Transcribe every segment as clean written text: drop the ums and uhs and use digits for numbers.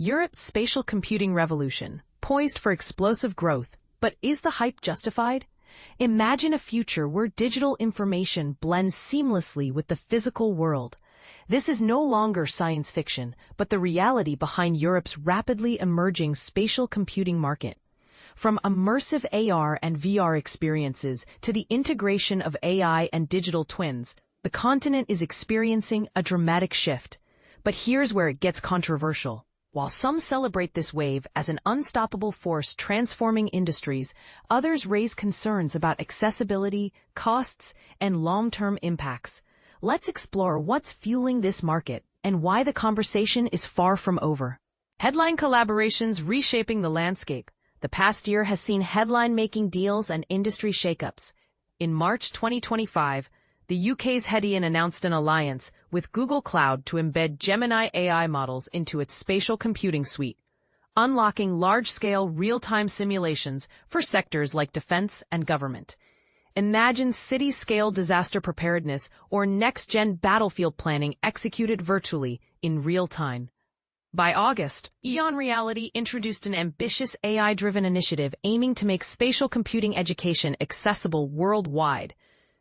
Europe's spatial computing revolution, poised for explosive growth, but is the hype justified? Imagine a future where digital information blends seamlessly with the physical world. This is no longer science fiction, but the reality behind Europe's rapidly emerging spatial computing market. From immersive AR and VR experiences to the integration of AI and digital twins, the continent is experiencing a dramatic shift. But here's where it gets controversial. While some celebrate this wave as an unstoppable force transforming industries, others raise concerns about accessibility, costs, and long-term impacts. Let's explore what's fueling this market and why the conversation is far from over. Headline collaborations reshaping the landscape. The past year has seen headline-making deals and industry shakeups. In March 2025, the UK's Hedian announced an alliance with Google Cloud to embed Gemini AI models into its spatial computing suite, unlocking large-scale real-time simulations for sectors like defense and government. Imagine city-scale disaster preparedness or next-gen battlefield planning executed virtually in real time. By August, Eon Reality introduced an ambitious AI-driven initiative aiming to make spatial computing education accessible worldwide.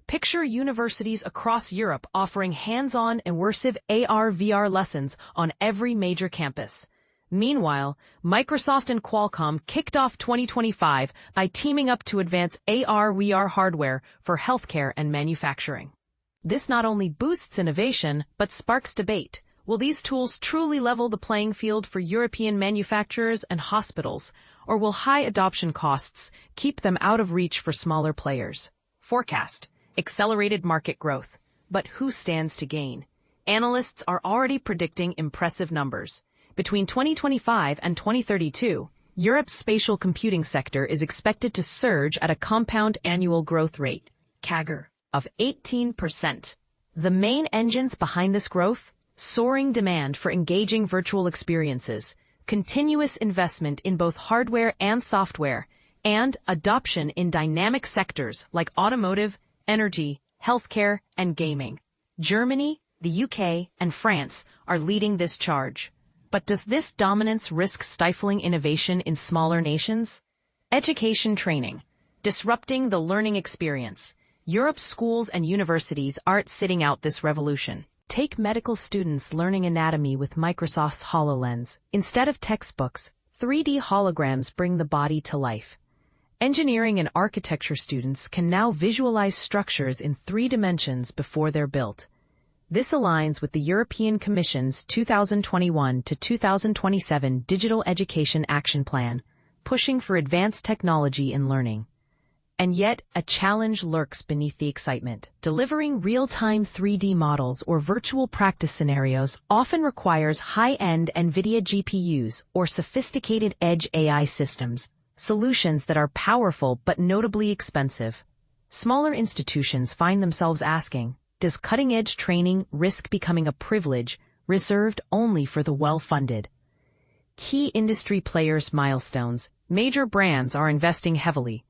Picture universities across Europe offering hands-on immersive AR/VR lessons on every major campus. Meanwhile, Microsoft and Qualcomm kicked off 2025 by teaming up to advance AR/VR hardware for healthcare and manufacturing. This not only boosts innovation, but sparks debate. Will these tools truly level the playing field for European manufacturers and hospitals, or will high adoption costs keep them out of reach for smaller players? Forecast: accelerated market growth. But who stands to gain? Analysts are already predicting impressive numbers. Between 2025 and 2032, Europe's spatial computing sector is expected to surge at a compound annual growth rate, CAGR, of 18%. The main engines behind this growth? Soaring demand for engaging virtual experiences, continuous investment in both hardware and software, and adoption in dynamic sectors like automotive, energy, healthcare, and gaming. Germany, the UK, and France are leading this charge. But does this dominance risk stifling innovation in smaller nations? Education training. Disrupting the learning experience. Europe's schools and universities aren't sitting out this revolution. Take medical students learning anatomy with Microsoft's HoloLens. Instead of textbooks, 3D holograms bring the body to life. Engineering and architecture students can now visualize structures in 3 dimensions before they're built. This aligns with the European Commission's 2021 to 2027 Digital Education Action Plan, pushing for advanced technology in learning. And yet, a challenge lurks beneath the excitement. Delivering real-time 3D models or virtual practice scenarios often requires high-end NVIDIA GPUs or sophisticated edge AI systems, solutions that are powerful but notably expensive. Smaller institutions find themselves asking, does cutting-edge training risk becoming a privilege reserved only for the well-funded? Key industry players' milestones. Major brands are investing heavily.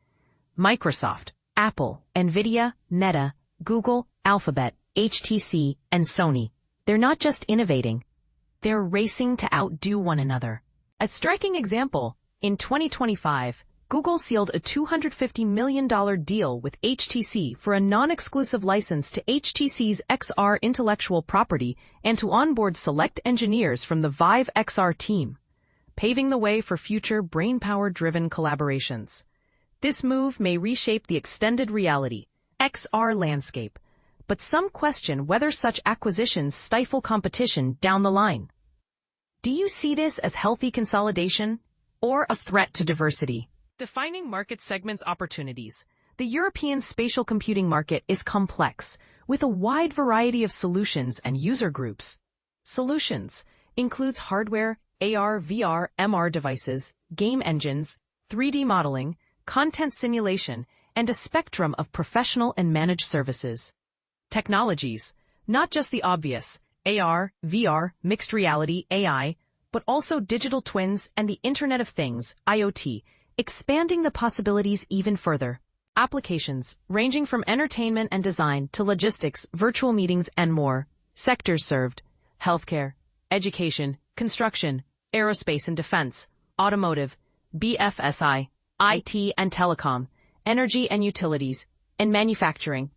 Microsoft, Apple, NVIDIA, Meta, Google, Alphabet, HTC, and Sony. They're not just innovating. They're racing to outdo one another. A striking example, in 2025, Google sealed a $250 million deal with HTC for a non-exclusive license to HTC's XR intellectual property and to onboard select engineers from the Vive XR team, paving the way for future brainpower-driven collaborations. This move may reshape the extended reality, XR landscape, but some question whether such acquisitions stifle competition down the line. Do you see this as healthy consolidation or a threat to diversity? Defining market segments opportunities. The European spatial computing market is complex, with a wide variety of solutions and user groups. Solutions includes hardware, AR, VR, MR devices, game engines, 3D modeling, content simulation, and a spectrum of professional and managed services. Technologies, not just the obvious, AR, VR, mixed reality, AI, but also digital twins and the Internet of Things, IoT, expanding the possibilities even further. Applications, ranging from entertainment and design to logistics, virtual meetings, and more. Sectors served: healthcare, education, construction, aerospace and defense, automotive, BFSI, IT and telecom, energy and utilities, and manufacturing.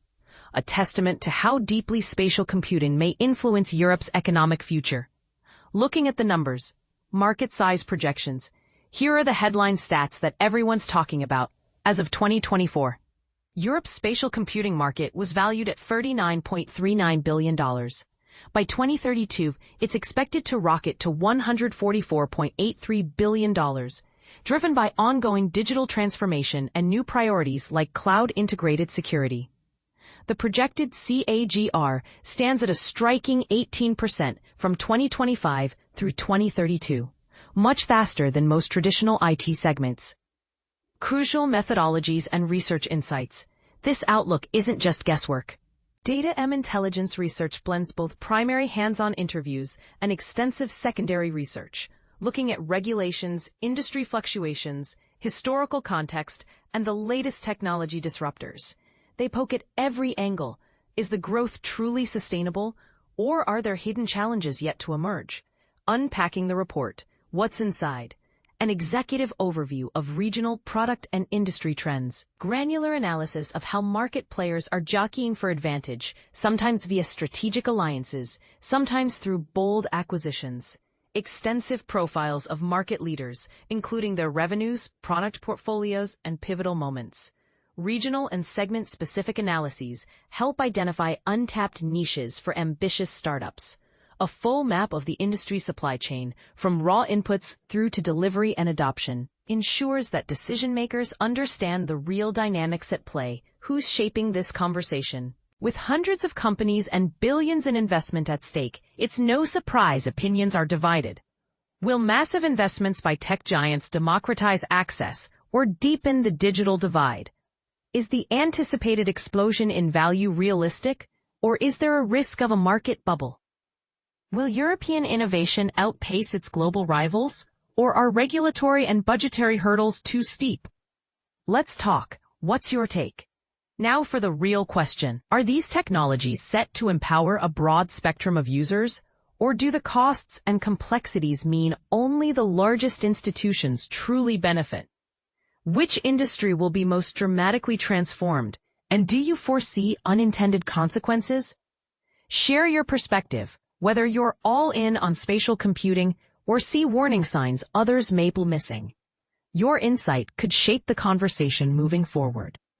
A testament to how deeply spatial computing may influence Europe's economic future. Looking at the numbers, market size projections, here are the headline stats that everyone's talking about. As of 2024, Europe's spatial computing market was valued at $39.39 billion. By 2032, it's expected to rocket to $144.83 billion, driven by ongoing digital transformation and new priorities like cloud-integrated security. The projected CAGR stands at a striking 18% from 2025 through 2032, much faster than most traditional IT segments. Crucial methodologies and research insights. This outlook isn't just guesswork. Data intelligence research blends both primary hands-on interviews and extensive secondary research, looking at regulations, industry fluctuations, historical context, and the latest technology disruptors. They poke at every angle. Is the growth truly sustainable, or are there hidden challenges yet to emerge? Unpacking the report. What's inside? An executive overview of regional product and industry trends. Granular analysis of how market players are jockeying for advantage, sometimes via strategic alliances, sometimes through bold acquisitions. Extensive profiles of market leaders, including their revenues, product portfolios, and pivotal moments. Regional and segment-specific analyses help identify untapped niches for ambitious startups. A full map of the industry supply chain, from raw inputs through to delivery and adoption, ensures that decision-makers understand the real dynamics at play. Who's shaping this conversation? With hundreds of companies and billions in investment at stake, it's no surprise opinions are divided. Will massive investments by tech giants democratize access or deepen the digital divide? Is the anticipated explosion in value realistic, or is there a risk of a market bubble? Will European innovation outpace its global rivals, or are regulatory and budgetary hurdles too steep? Let's talk. What's your take? Now for the real question. Are these technologies set to empower a broad spectrum of users, or do the costs and complexities mean only the largest institutions truly benefit? Which industry will be most dramatically transformed, and do you foresee unintended consequences? Share your perspective, whether you're all in on spatial computing or see warning signs others may be missing. Your insight could shape the conversation moving forward.